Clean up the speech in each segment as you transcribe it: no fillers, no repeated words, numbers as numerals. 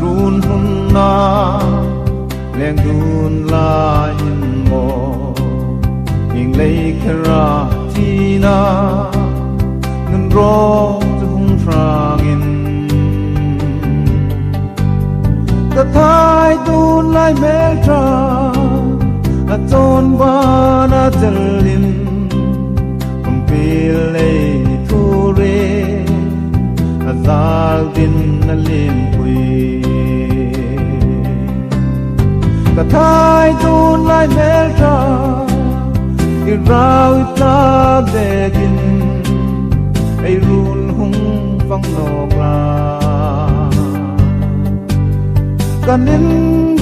run hun na leng dun la in mo ing lei khara ti na nun ro zu hung frang in ta thai dun lai mel tra a ton ba na jalin kum pil lei thu re azal din na lim pui ta thai dun lai mel tra i rau ta begin ai run hung vang nok la kanin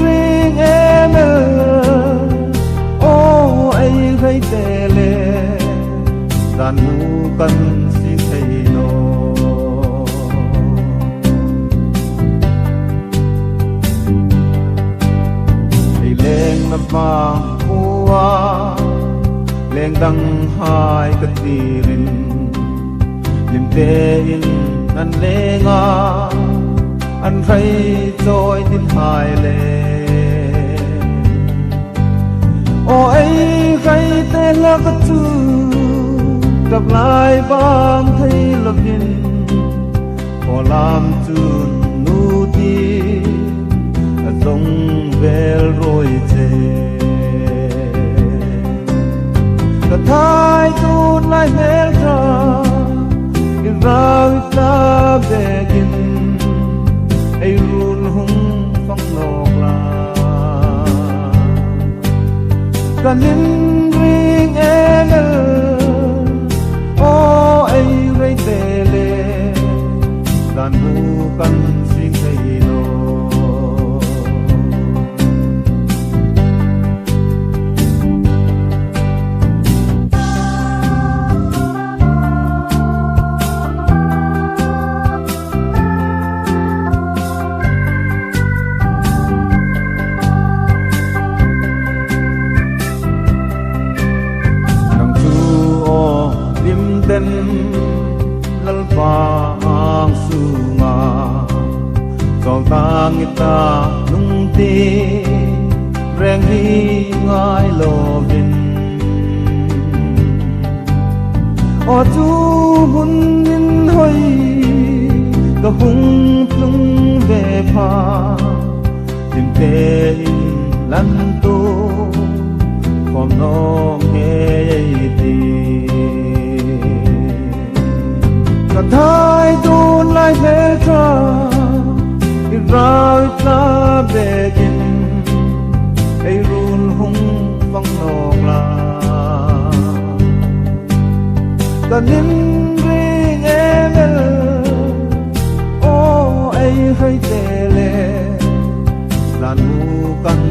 ring em o ai gai tele dan mu kan si thei no ai leng na vang huwa leng dang hai ka tirin lim te in nan lenga an rai trôi tin hai lệ o ai gai te la ka tu gặp lại bang thấy lập in o lam chun nu ti dòng vel rồi chê ta thai tu lai mel tra i rau ta begin ai run hung phong nok la kanin ring em o ai gai tele dan mu kan sing thei no den lal pa ang sunga kau tang ita nung ti reng hi ngai lovin o chu hun in hoi ka hung plung ve pha tin te in lan tu khom no nghe ti ta thai dun lai mel tra i rau ta begin ai run hung vang nok la ta nin ring em o ai hai tele dan mu kan